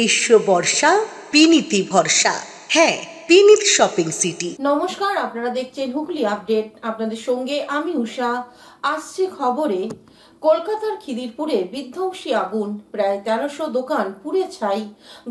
গ্রীষ্ম বর্ষা বিনীতি ভরসা। হ্যাঁ, বিনীত শপিং সিটি। নমস্কার, আপনারা দেখছেন হুগলি আপডেট। আপনাদের সঙ্গে আমি উষা। আসছে খবরে, কলকাতার খিদিরপুরে বিধ্বংসী আগুন, প্রায় 1300 দোকান পুড়ে ছাই।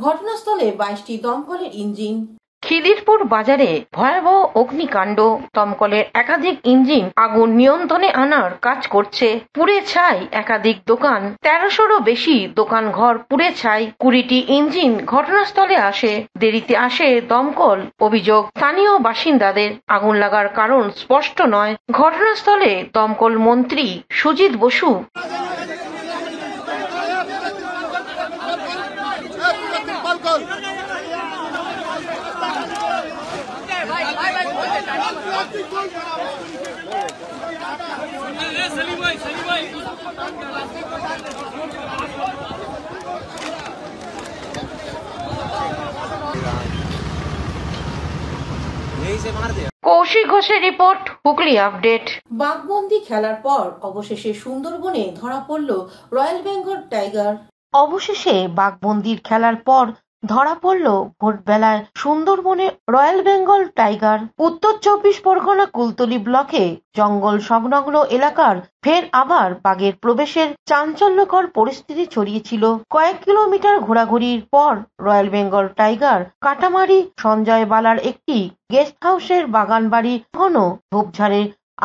ঘটনাস্থলে 22টি দমকলের ইঞ্জিন। খিদিরপুর বাজারে ভয়াবহ অগ্নিকাণ্ড। দমকলের একাধিক ইঞ্জিন আগুন নিয়ন্ত্রণে আনার কাজ করছে। পুড়ে ছাই একাধিক দোকান, 1300-রও বেশি দোকান ঘর পুড়ে ছাই। 20টি ইঞ্জিন ঘটনাস্থলে আসে। দেরিতে আসে দমকল। অভিযোগ স্থানীয় বাসিন্দাদের। আগুন লাগার কারণ স্পষ্ট নয়। ঘটনাস্থলে দমকল মন্ত্রী সুজিত বসু। কৌশিক ঘোষের রিপোর্ট, হুগলি আপডেট। বাঘবন্দি খেলার পর অবশেষে সুন্দরবনে ধরা পড়ল রয়্যাল বেঙ্গল টাইগার। অবশেষে বাঘবন্দির খেলার পর ধরা পড়ল ভোরবেলায় সুন্দরবনে রয়্যাল বেঙ্গল টাইগার। উত্তর 24 পরগনা কুলতলি ব্লকে জঙ্গল সংলগ্ন এলাকার ফের আবার বাঘের প্রবেশের চাঞ্চল্যকর পরিস্থিতি ছড়িয়েছিল। কয়েক কিলোমিটার ঘোরাঘুরির পর রয়্যাল বেঙ্গল টাইগার কাটামারি সঞ্জয় বালার একটি গেস্ট হাউসের বাগান বাড়ি ঘন ঝোপঝাড়ে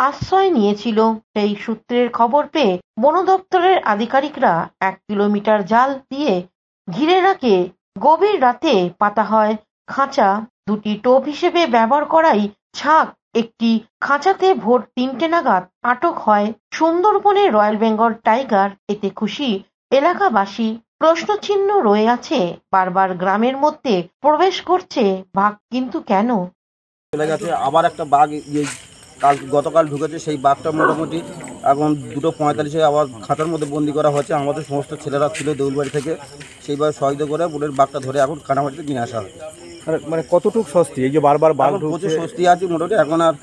আশ্রয় নিয়েছিল। সেই সূত্রের খবর পেয়ে বন দপ্তরের আধিকারিকরা 1 কিলোমিটার জাল দিয়ে ঘিরে রাখে। গভীর রাতে পাতা হয় খাঁচা। 2টি টোপ হিসেবে ব্যবহার করাই ছাক একটি খাঁচাতে ভোর 3টে নাগাদ আটক হয় সুন্দরবনে রয়্যাল বেঙ্গল টাইগার। এতে খুশি এলাকাবাসী। প্রশ্নচিহ্ন রয়ে আছে, বারবার গ্রামের মধ্যে প্রবেশ করছে বাঘ, কিন্তু কেন? আবার একটা বাঘ গতকাল ঢুকেছে। সেই বাঘটা মোটামুটি এখন 2:45 আবার খাঁচার মধ্যে বন্দি করা হয়েছে। আমাদের সমস্ত ছেলেরা ছিল দেউলবাড়ি থেকে, সেইভাবে সহযোগিতা করে বোনের বাঘটা ধরে এখন কানামাটিতে নিয়ে আসা হয়। মানে কতটুকু স্বস্তি এই যে বারবার বাঘ ঢুকছে? প্রচুর স্বস্তি আছে মোটামুটি। এখন আর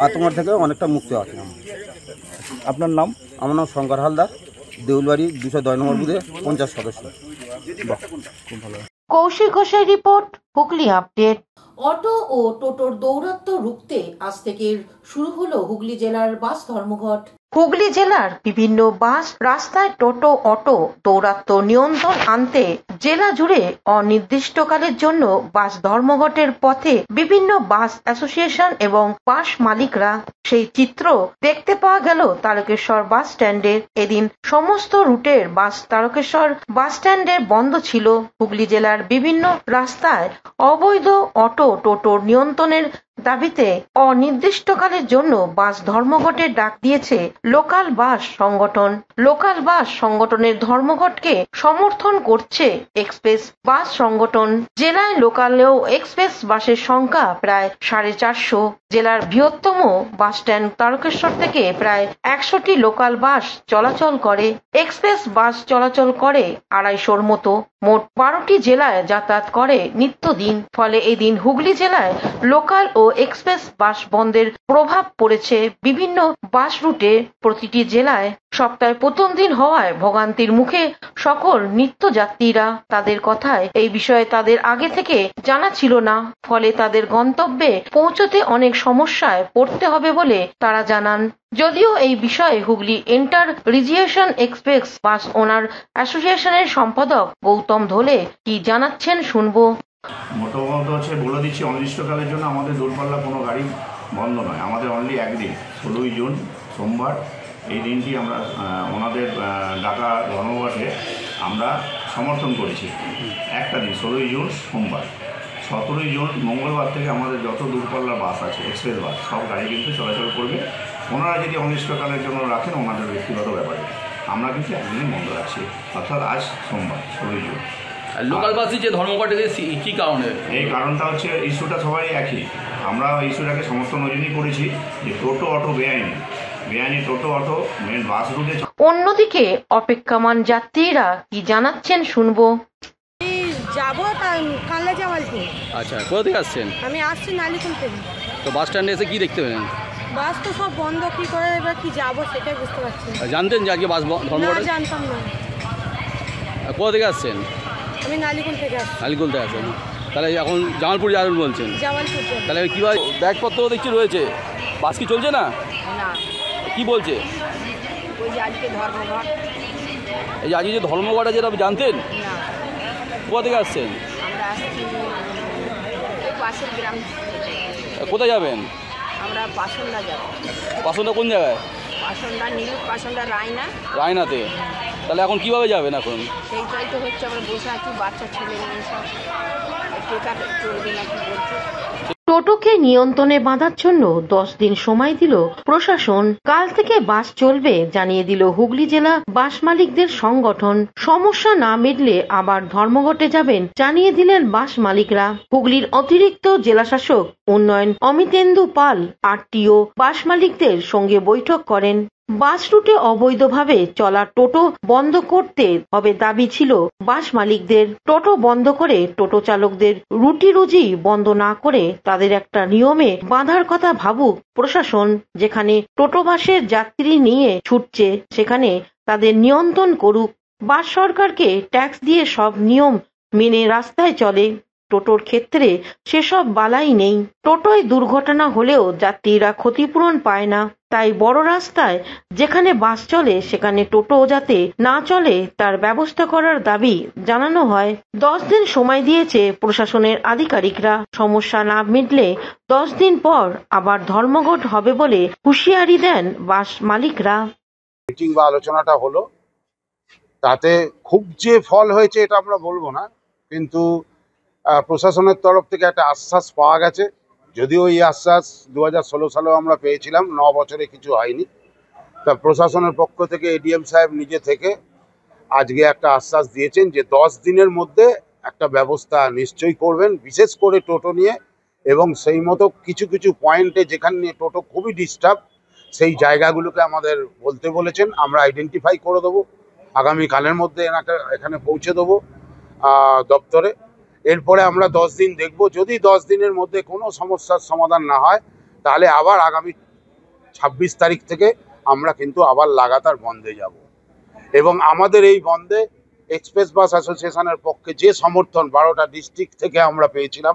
আতঙ্ক থেকে অনেকটা মুক্তি আছে। আপনার নাম? আমার নাম শঙ্কর হালদার, দেউলবাড়ি 210 নম্বর বুথে 50 সদস্য। খুব ভালো। কৌশিক ঘোষের রিপোর্ট, হুগলি আপডেট। অটো ও টোটোর দৌরাত্ম্য রুখতে আজ থেকে শুরু হলো হুগলি জেলার বাস ধর্মঘট। হুগলি জেলার বিভিন্ন বাস রাস্তায় টোটো অটো দৌরাত্ম্য নিয়ন্ত্রণ আনতে জেলা জুড়ে অনির্দিষ্টকালের জন্য বাস ধর্মঘটের পথে বিভিন্ন বাস অ্যাসোসিয়েশন এবং বাস মালিকরা। সেই চিত্র দেখতে পাওয়া গেল তারকেশ্বর বাস স্ট্যান্ডে। এদিন সমস্ত রুটের বাস তারকেশ্বর বাস স্ট্যান্ডে বন্ধ ছিল। হুগলি জেলার বিভিন্ন রাস্তায় অবৈধ অটো টোটোর নিয়ন্ত্রণের দাবিতে অনির্দিষ্টকালের জন্য বাস ধর্মঘটের ডাক দিয়েছে লোকাল বাস সংগঠন। লোকাল বাস সংগঠনের ধর্মঘটকে সমর্থন করছে এক্সপ্রেস বাস সংগঠন। জেলায় লোকাল ও এক্সপ্রেস বাসের সংখ্যা প্রায় 450। জেলার বৃহত্তম বাস স্ট্যান্ড তারকেশ্বর থেকে প্রায় 100টি লোকাল বাস চলাচল করে। এক্সপ্রেস বাস চলাচল করে 250-র মতো। মোট 12টি জেলায় যাতায়াত করে নিত্যদিন। ফলে এদিন হুগলি জেলায় লোকাল ও এক্সপ্রেস বাস বন্ধের প্রভাব পড়েছে বিভিন্ন বাস রুটে। প্রতিটি জেলায় সপ্তাহে প্রথম দিন হওয়ায় ভোগান্তির মুখে সকল নিত্যযাত্রীরা। তাদের কথায় এই বিষয়ে তাদের আগে থেকে জানা ছিল না। ফলে তাদের গন্তব্যে পৌঁছতে অনেক সমস্যায় পড়তে হবে বলে তারা জানান। যদিও এই বিষয়ে হুগলি এন্টার রিজিয়েশন এক্সপ্রেস বাস ওনার অ্যাসোসিয়েশনের সম্পাদক গৌতম ধোলে কি জানাচ্ছেন শুনবো। মোটামুটি হচ্ছে বলে দিচ্ছি, অনির্দিষ্টকালের জন্য আমাদের দূরপাল্লা কোনো গাড়ি বন্ধ নয়। আমাদের অনলি একদিন 16ই জুন সোমবার, এই দিনটি আমরা ওনাদের ডাকা ধর্মঘটে আমরা সমর্থন করেছি। একটা দিন 16ই জুন সোমবার। 17ই জুন মঙ্গলবার থেকে আমাদের যত দূরপাল্লার বাস আছে এক্সপ্রেস বাস সব গাড়ি কিন্তু চলাচল করবে। ওনারা যদি অনির্দিষ্টকালের জন্য রাখেন ওনাদের ব্যক্তিগত ব্যাপারে, আমরা কিন্তু একদিন বন্ধ রাখছি, অর্থাৎ আজ সোমবার 16ই জুন। লোকাল বাসে যে ধর্মঘটে কী কারণে? এই কারণটা হচ্ছে ইস্যুটা সবাই একই। আমরা ইস্যুটাকে সমর্থন ওই জন্যই করেছি যে টোটো অটো বেআইনি টোটো অটো মেন বাস রুটে। অন্যদিকে অপেক্ষমান যাত্রীরা কি জানাচ্ছেন শুনবো। যাবো কানলা জামালপুর। আচ্ছা, কোথা থেকে আসছেন? আমি আসছি নালিকুল থেকে। তো বাস স্ট্যান্ডে এসে কি দেখতে পেলেন? বাস তো সব বন্ধ, কি করে এবার কি যাবো সেটাই বুঝতে পারছি। জানতেন যে আজকে বাস ধর্মঘট? জানতাম না। কোথা থেকে আসছেন? আমি নালিকুল থেকে আসছি। আলিকুলতে আছেন, তাহলে এখন জামালপুর যাবেন বলছেন? জামালপুর থেকে। তাহলে কীভাবে ব্যাগপত্র দেখছি রয়েছে, বাস কি চলছে না? না, কি বলছে? ওই যে আজকে ধর্মঘট। এই যে আজকে যে ধর্মঘটটা যেটা আপনি জানতেন? না, কোথা থেকে আসছেন? আমরা আসছি ওই পাশের গ্রাম। কোথায় যাবেন? আমরা পাসন্ডা যাব। পাসনটা কোন জায়গায়? পাসন্ডা নীলুর পাসন্ডা রায়না। রায়নাতে। তাহলে এখন কিভাবে যাবেন এখন? সেইটাই তো হচ্ছে, আমরা বসে আছি, বাচ্চা ছেলে মেয়ে সব টেকার চলবে না কি বলছে। টোটোকে নিয়ন্ত্রণে বাঁধার জন্য 10 দিন সময় দিল প্রশাসন। কাল থেকে বাস চলবে জানিয়ে দিল হুগলি জেলা বাস মালিকদের সংগঠন। সমস্যা না মিটলে আবার ধর্মঘটে যাবেন জানিয়ে দিলেন বাস মালিকরা। হুগলির অতিরিক্ত জেলাশাসক উন্নয়ন অমিতেন্দু পাল আরটিও বাস মালিকদের সঙ্গে বৈঠক করেন। বাস রুটে অবৈধভাবে চলা টোটো বন্ধ করতে হবে দাবি ছিল বাস মালিকদের। টোটো বন্ধ করে টোটো চালকদের রুটি রুজি বন্ধ না করে তাদের একটা নিয়মে বাঁধার কথা ভাবুক প্রশাসন। যেখানে টোটো বাসের যাত্রী নিয়ে ছুটছে সেখানে তাদের নিয়ন্ত্রণ করুক। বাস সরকারকে ট্যাক্স দিয়ে সব নিয়ম মেনে রাস্তায় চলে, টোটোর ক্ষেত্রে সেসব বালাই নেই। টোটোয় দুর্ঘটনা হলেও যাত্রীরা ক্ষতিপূরণ পায় না, তাই বড় রাস্তায় যেখানে বাস চলে সেখানে টোটো যাতে না চলে তার ব্যবস্থা করার দাবি জানানো হয়। 10 দিন সময় দিয়েছে প্রশাসনের আধিকারিকরা। সমস্যা না মিটলে 10 দিন পর আবার ধর্মঘট হবে বলে হুঁশিয়ারি দেন বাস মালিকরা। মিটিং বা আলোচনাটা হলো, তাতে খুব যে ফল হয়েছে এটা আমরা বলবো না, কিন্তু প্রশাসনের তরফ থেকে একটা আশ্বাস পাওয়া গেছে। যদিও এই আশ্বাস 2016 সালেও আমরা পেয়েছিলাম, 9 বছরে কিছু হয়নি। তা প্রশাসনের পক্ষ থেকে এডিএম সাহেব নিজে থেকে আজকে একটা আশ্বাস দিয়েছেন যে 10 দিনের মধ্যে একটা ব্যবস্থা নিশ্চয়ই করবেন, বিশেষ করে টোটো নিয়ে। এবং সেই মতো কিছু কিছু পয়েন্টে যেখানে টোটো খুবই ডিস্টার্ব, সেই জায়গাগুলোকে আমাদের বলতে বলেছেন। আমরা আইডেন্টিফাই করে দেবো, আগামীকালের মধ্যে এখানে পৌঁছে দেবো দপ্তরে। এরপরে আমরা 10 দিন দেখব, যদি 10 দিনের মধ্যে কোনো সমস্যার সমাধান না হয় তাহলে আবার আগামী 26 তারিখ থেকে আমরা কিন্তু আবার লাগাতার বন্ধে যাব। এবং আমাদের এই বন্ধে এক্সপ্রেস বাস অ্যাসোসিয়েশনের পক্ষে যে সমর্থন 12টা ডিস্ট্রিক্ট থেকে আমরা পেয়েছিলাম,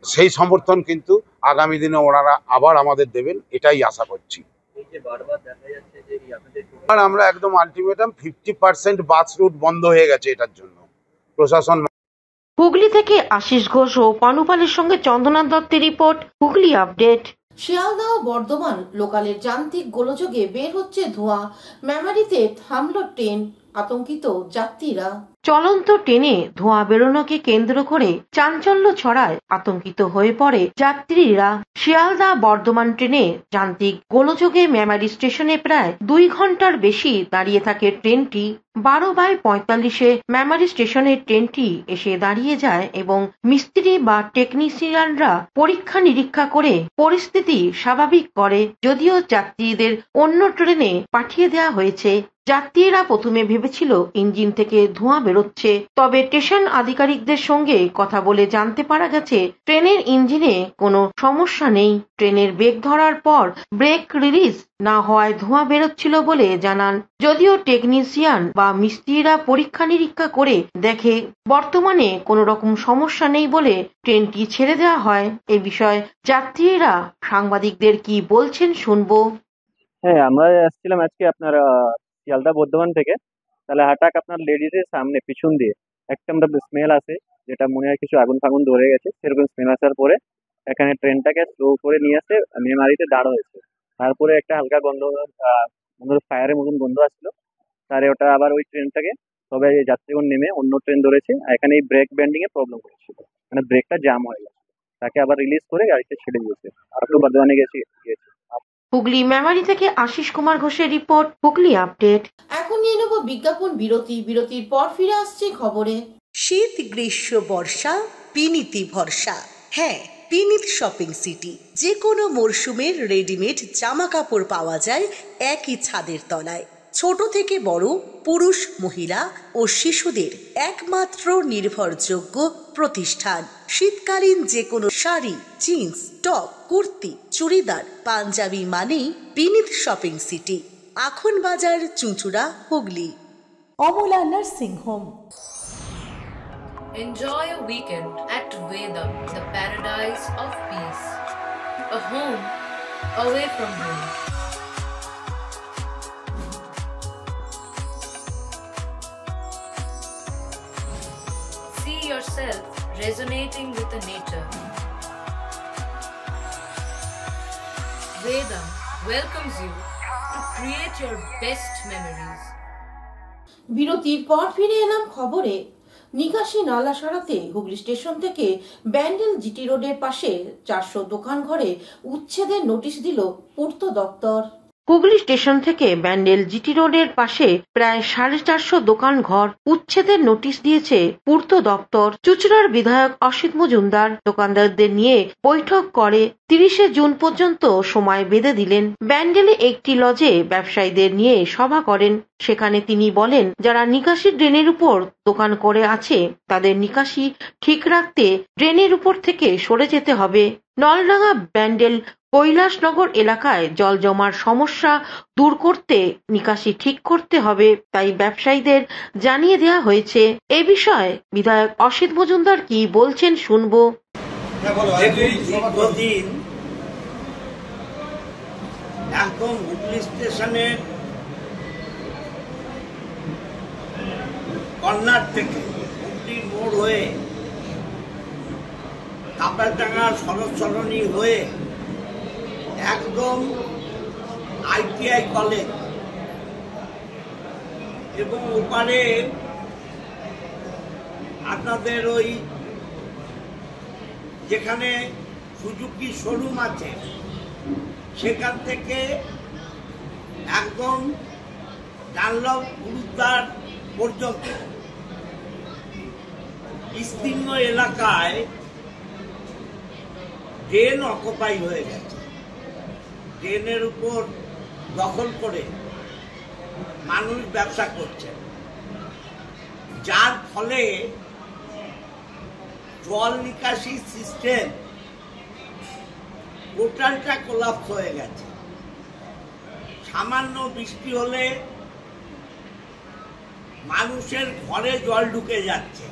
সেই সমর্থন কিন্তু আগামী দিনে ওনারা আবার আমাদের দেবেন, এটাই আশা করছি। আর আমরা একদম আলটিমেটাম 50% বাস রুট বন্ধ হয়ে গেছে, এটার জন্য প্রশাসন। হুগলি থেকে আশিস ঘোষ ও পানুপালের সঙ্গে চন্দনা দত্তের রিপোর্ট, হুগলি আপডেট। শিয়ালদহ বর্ধমান লোকালের যান্ত্রিক গোলযোগে বের হচ্ছে ধোঁয়া। মেমারিতে থামল ট্রেন, আতঙ্কিত যাত্রীরা। চলন্ত ট্রেনে ধোঁয়া বেরোনোকে কেন্দ্র করে চাঞ্চল্য ছড়ায়, আতঙ্কিত হয়ে পড়ে যাত্রীরা। শিয়ালদা বর্ধমান ট্রেনে যান্ত্রিক গোলযোগে মেমারি স্টেশনে প্রায় 2 ঘন্টার বেশি দাঁড়িয়ে থাকে ট্রেনটি। 12/45 মেমারি স্টেশনের ট্রেনটি এসে দাঁড়িয়ে যায় এবং মিস্ত্রি বা টেকনিশিয়ানরা পরীক্ষা নিরীক্ষা করে পরিস্থিতি স্বাভাবিক করে। যদিও যাত্রীদের অন্য ট্রেনে পাঠিয়ে দেওয়া হয়েছে। যাত্রীরা প্রথমে ভেবেছিল ইঞ্জিন থেকে ধোঁয়া বেরোচ্ছে, তবে স্টেশন আধিকারিকদের সঙ্গে কথা বলে জানতে পারা গেছে ট্রেনের ইঞ্জিনে কোনো সমস্যা নেই। ট্রেনের ব্রেক ধরার পর ব্রেক রিলিজ না হওয়ায় ধোঁয়া বেরোচ্ছিল বলে জানান। যদিও টেকনিশিয়ান বা মিস্ত্রিরা পরীক্ষা নিরীক্ষা করে দেখে বর্তমানে কোনো রকম সমস্যা নেই বলে ট্রেনটি ছেড়ে দেওয়া হয়। এ বিষয়ে যাত্রীরা সাংবাদিকদের কি বলছেন শুনবো। হ্যাঁ, আমরা আসছিলাম আজকে আপনার শিয়ালদা বর্ধমান থেকে। তাহলে হঠাৎ আপনার লেডিজের সামনে পিছন দিয়ে একটা আমরা স্মেল আসে, যেটা মনে হয় কিছু আগুন ফাগুন ধরে গেছে। সেরকম স্মেল আসার পরে এখানে ট্রেনটাকে স্লো করে নিয়ে আসে মেমারিতে দাঁড় হয়েছে। তারপরে একটা হালকা গন্ধ, ফায়ারের মতন গন্ধ আসলো। তারে ওটা আবার ওই ট্রেনটাকে সবাই যাত্রীগণ নেমে অন্য ট্রেন ধরেছে। এখানে এই ব্রেক ব্যান্ডিং এ প্রবলেম হয়েছিল, মানে ব্রেকটা জাম হয়ে গেছে। তাকে আবার রিলিজ করে গাড়িতে ছেড়ে দিয়েছে। আর একটু বর্ধমানে গেছে। হুগলি মেমারি থেকে আশিস কুমার ঘোষের রিপোর্ট, হুগলি আপডেট। এখন নিয়ে নেব বিজ্ঞাপন বিরতি। বিরতির পর ফিরে আসছে খবরে। শীত গ্রীষ্ম বর্ষা পিনিতি ভরসা। হ্যাঁ, পিনিত শপিং সিটি। যে কোনো মরশুমের রেডিমেড জামা কাপড় পাওয়া যায় একই ছাদের তলায়। ছোট থেকে বড়, পুরুষ মহিলা ও শিশুদের একমাত্র নির্ভরযোগ্য প্রতিষ্ঠান। শীতকালীন যে কোনো শাড়ি, জিন্স, টপ, কুর্তি, চুড়িদার, পাঞ্জাবি মানেই বিনীত শপিং সিটি। আখন বাজার, চুঁচুড়া, Hooghly. Amala nursing home. Enjoy a weekend at Vedam, the paradise of peace. A home away from home. See yourself resonating with the nature. Vedam welcomes you to create your best memories. বিরতির পর ফিরে এলাম খবরে। নিকাশি নালা সারাতে Hooghly station থেকে Bandel GT রোডের পাশে 400 দোকান ঘরে উচ্ছেদের নোটিশ দিল পূর্ত দপ্তর। হুগলি স্টেশন থেকে ব্যান্ডেল জিটি রোডের পাশে প্রায় 450 দোকান ঘর উচ্ছেদের নোটিশ দিয়েছে পূর্ত দপ্তর। চুঁচুড়ার বিধায়ক অসিত মজুমদার দোকানদারদের নিয়ে বৈঠক করে 30 জুন পর্যন্ত সময় বেঁধে দিলেন। ব্যান্ডেলে একটি লজে ব্যবসায়ীদের নিয়ে সভা করেন। সেখানে তিনি বলেন, যারা নিকাশি ড্রেনের উপর দোকান করে আছে তাদের নিকাশি ঠিক রাখতে ড্রেনের উপর থেকে সরে যেতে হবে। নলডাঙ্গা ব্যান্ডেল কৈলাসনগর এলাকায় জল জমার সমস্যা দূর করতে নিকাশি ঠিক করতে হবে, তাই ব্যবসায়ীদের জানিয়ে দেওয়া হয়েছে। এ বিষয়ে বিধায়ক অসিত মজুমদার কি বলছেন শুনবো। দীর্ঘদিন একদম হুগলি স্টেশনের কর্নার থেকে হুগলি মোড় হয়ে কাপারডাঙ্গা সড়ক সরণি হয়ে একদম ITI কলেজ এবং ওপারে আপনাদের ওই যেখানে সুজুকি শোরুম আছে সেখান থেকে একদম ডানলপ গুরুদ্বার পর্যন্ত বিস্তীর্ণ এলাকায় ড্রেন অকুপাই হয়ে গেছে। ড্রেনের উপর দখল করে মানুষ ব্যবসা করছে, যার ফলে জল নিকাশি সিস্টেম টোটালটা কোলাপস হয়ে গেছে। সামান্য বৃষ্টি হলে মানুষের ঘরে জল ঢুকে যাচ্ছে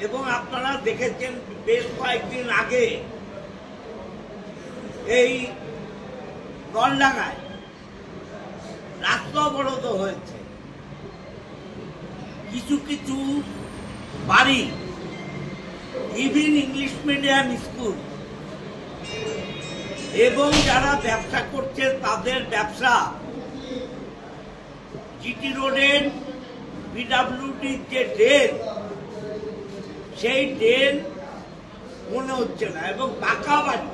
এবং আপনারা দেখেছেন বেশ কয়েকদিন আগে এই নলডাঙ্গায় রাস্তা অবরোধ হয়েছে। কিছু কিছু বাড়ি, ইভিন ইংলিশ মিডিয়াম স্কুল এবং যারা ব্যবসা করছে তাদের ব্যবসা জিটি রোডের পিডব্লিউডির যে ড্রেন সেই ড্রেন মনে হচ্ছে না এবং পাকা বাড়ি।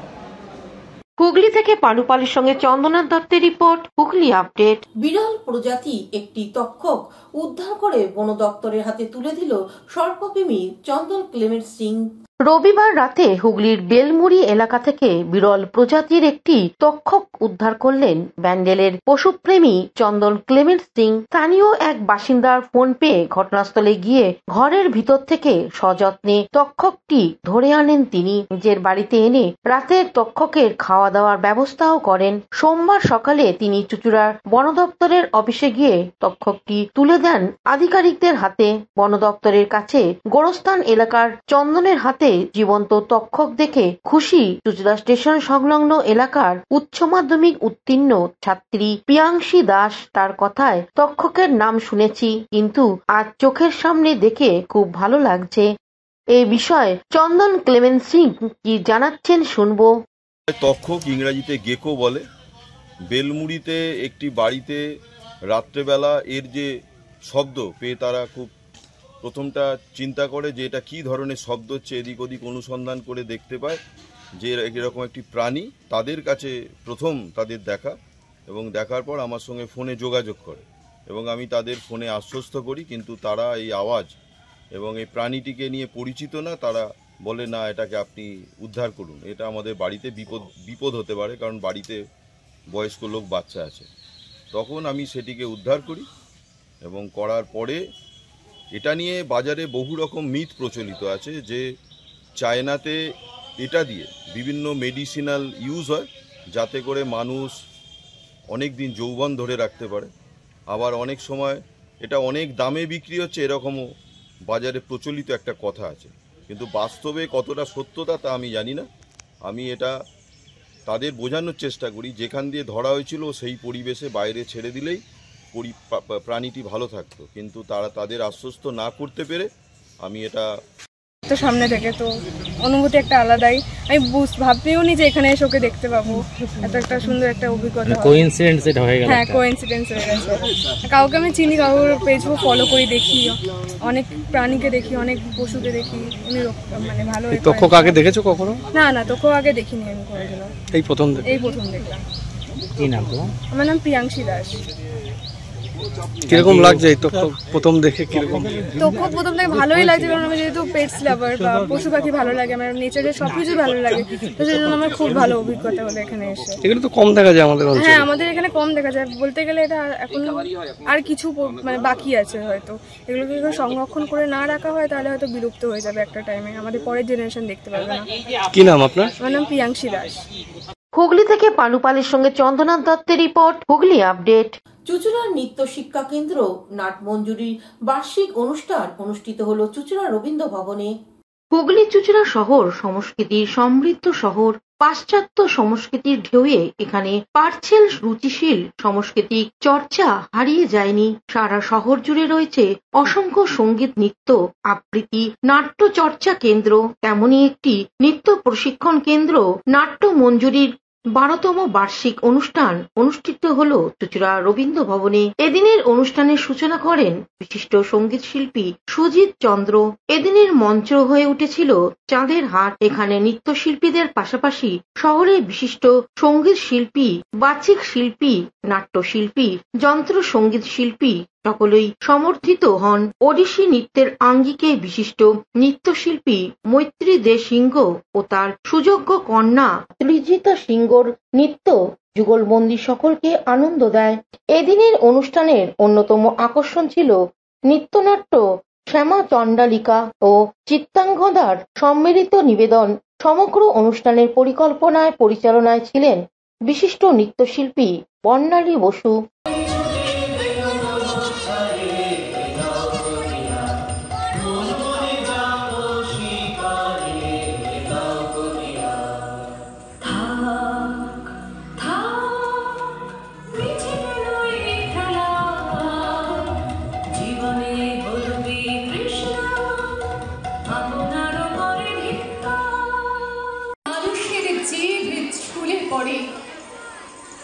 হুগলি থেকে পানুপালের সঙ্গে চন্দনাথ দত্তের রিপোর্ট, হুগলি আপডেট। বিরল প্রজাতি একটি তক্ষক উদ্ধার করে বন দপ্তরের হাতে তুলে দিল সর্পপ্রেমী চন্দন ক্লেমেন্ট সিং। রবিবার রাতে হুগলির বেলমুড়ি এলাকা থেকে বিরল প্রজাতির একটি তক্ষক উদ্ধার করলেন ব্যান্ডেলের পশুপ্রেমী চন্দন ক্লেমেন্ট সিং। স্থানীয় এক বাসিন্দার ফোন পেয়ে ঘটনাস্থলে গিয়ে ঘরের ভিতর থেকে সযত্নে তক্ষকটি ধরে আনেন তিনি। নিজের বাড়িতে এনে রাতের তক্ষকের খাওয়া দাওয়ার ব্যবস্থাও করেন। সোমবার সকালে তিনি চুঁচুড়ার বন দপ্তরের অফিসে গিয়ে তক্ষকটি তুলে দেন আধিকারিকদের হাতে। বন দপ্তরের কাছে গোরস্থান এলাকার চন্দনের হাতে জীবন্ত তক্ষক দেখে খুশি চুঁচুড়া স্টেশন সংলগ্ন এলাকার উচ্চ মাধ্যমিক উত্তীর্ণ ছাত্রী পিয়াংশী দাস। তার কথায় তক্ষকের নাম শুনেছি, কিন্তু আজ চোখের সামনে দেখে খুব ভালো লাগছে। এই বিষয়ে চন্দন ক্লেমেন্ট সিং কি জানাচ্ছেন শুনবো। তক্ষক ইংরেজিতে গেকো বলে। বেলমুড়িতে একটি বাড়িতে রাত্রেবেলা এর যে শব্দ পেয়ে তারা খুব প্রথমটা চিন্তা করে যে এটা কী ধরনের শব্দ হচ্ছে। এদিক ওদিক অনুসন্ধান করে দেখতে পায় যে এরকম একটি প্রাণী তাদের কাছে প্রথম তাদের দেখা, এবং দেখার পর আমার সঙ্গে ফোনে যোগাযোগ করে এবং আমি তাদের ফোনে আশ্বস্ত করি, কিন্তু তারা এই আওয়াজ এবং এই প্রাণীটিকে নিয়ে পরিচিত না। তারা বলে না, এটাকে আপনি উদ্ধার করুন, এটা আমাদের বাড়িতে বিপদ হতে পারে, কারণ বাড়িতে বয়স্ক লোক বাচ্চা আছে। তখন আমি সেটিকে উদ্ধার করি এবং করার পরে এটা নিয়ে বাজারে বহু রকম মিথ প্রচলিত আছে যে চায়নাতে এটা দিয়ে বিভিন্ন মেডিসিনাল ইউজ হয় যাতে করে মানুষ অনেক দিন যৌবন ধরে রাখতে পারে। আবার অনেক সময় এটা অনেক দামে বিক্রি হচ্ছে এরকমও বাজারে প্রচলিত একটা কথা আছে, কিন্তু বাস্তবে কতটা সত্যতা তা আমি জানি না। আমি এটা তাদের বোঝানোর চেষ্টা করি, যেখান দিয়ে ধরা হয়েছিল সেই পরিবেশে বাইরে ছেড়ে দিলেই প্রাণীটি ভালো থাকতো, কিন্তু তারা তাদের আশ্বস্ত না করতে পেরে আমি এটা তো সামনে থেকে তো অনুভূতি একটা আলাদাই। আমি ভাবতেও নি যে এখানে এসে ওকে দেখতে পাবো। এত একটা সুন্দর একটা অভিজ্ঞতা, কোইন্সিডেন্স এটা হয়ে গেল। হ্যাঁ, কোইন্সিডেন্স হয়ে গেছে। কাউকে আমি চিনি, কাউকে পেজ ফলো করি, দেখি অনেক প্রাণীকে দেখি, অনেক পশুকে দেখি। উনি মানে ভালো। তক্ষক আগে দেখেছো কখনো? না না, তক্ষক আগে দেখিনি আমি কোনোদিনও। এই প্রথম দেখলাম। কি নাম তোমার? আমার নাম প্রিয়াংশী দাস। কিরকম লাগছে এই তক্ষক প্রথম দেখে? কিরকম? তক্ষক প্রথম থেকে ভালোই লাগছে, কারণ আমি যেহেতু পেটস লাভার বা পশু পাখি ভালো লাগে, আমার নেচারের সবকিছু ভালো লাগে, তো সেই জন্য আমার খুব ভালো অভিজ্ঞতা হলো এখানে এসে। এগুলো তো কম দেখা যায় আমাদের অঞ্চলে। হ্যাঁ, আমাদের এখানে কম দেখা যায়। বলতে গেলে এটা এখন আর কিছু মানে বাকি আছে হয়তো। এগুলোকে যদি সংরক্ষণ করে না রাখা হয় তাহলে হয়তো বিলুপ্ত হয়ে যাবে একটা টাইমে, আমাদের পরের জেনারেশন দেখতে পাবে না। কি নাম আপনার? আমার নাম প্রিয়াংশী দাস। হুগলি থেকে পালুপালের সঙ্গে চন্দ্রনাথ দত্তের রিপোর্ট, হুগলি আপডেট। চুঁচুড়ার নৃত্য শিক্ষা কেন্দ্র নাটমঞ্জুরির বার্ষিক অনুষ্ঠান অনুষ্ঠিত হলো চুঁচুড়া রবীন্দ্র ভবনে। হুগলি চুঁচুড়া শহর সংস্কৃতির সমৃদ্ধ শহর। পাশ্চাত্য সংস্কৃতির ঢেউয়ে এখানে পার্সেল রুচিশীল সাংস্কৃতিক চর্চা হারিয়ে যায়নি। সারা শহর জুড়ে রয়েছে অসংখ্য সঙ্গীত, নৃত্য, আবৃত্তি, নাট্য চর্চা কেন্দ্র। তেমনই একটি নৃত্য প্রশিক্ষণ কেন্দ্র নাট্যমঞ্জুরির 12তম বার্ষিক অনুষ্ঠান অনুষ্ঠিত হল চুঁচুড়া রবীন্দ্র ভবনে। এদিনের অনুষ্ঠানের সূচনা করেন বিশিষ্ট সঙ্গীত শিল্পী সুজিত চন্দ্র। এদিনের মঞ্চ হয়ে উঠেছিল চাঁদের হাট। এখানে নৃত্যশিল্পীদের পাশাপাশি শহরের বিশিষ্ট সঙ্গীত শিল্পী, বাচিক শিল্পী, নাট্যশিল্পী, যন্ত্র সঙ্গীত শিল্পী সকলেই সমর্থিত হন। ওড়িশি নৃত্যের আঙ্গিকে বিশিষ্ট নৃত্যশিল্পী মৈত্রী দে সিংহ ও তার সুযোগ্য কন্যা ত্রিজিতা সিংহর নৃত্য যুগলবন্দি সকলকে আনন্দ দেয়। এদিনের অনুষ্ঠানের অন্যতম আকর্ষণ ছিল নৃত্যনাট্য শ্যামা চণ্ডালিকা ও চিত্রাঙ্গদার সম্মিলিত নিবেদন। সমগ্র অনুষ্ঠানের পরিকল্পনায় পরিচালনায় ছিলেন বিশিষ্ট নৃত্যশিল্পী বর্ণালী বসু।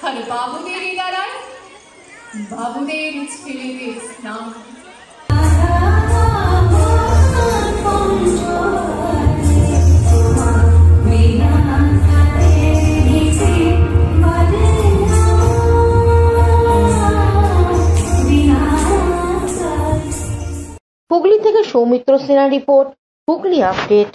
আর বাবুদের দ্বারায় বাবুদের ছেলেদের স্নান। হুগলি থেকে সৌমিত্র সিনহার রিপোর্ট, হুগলি আপডেট।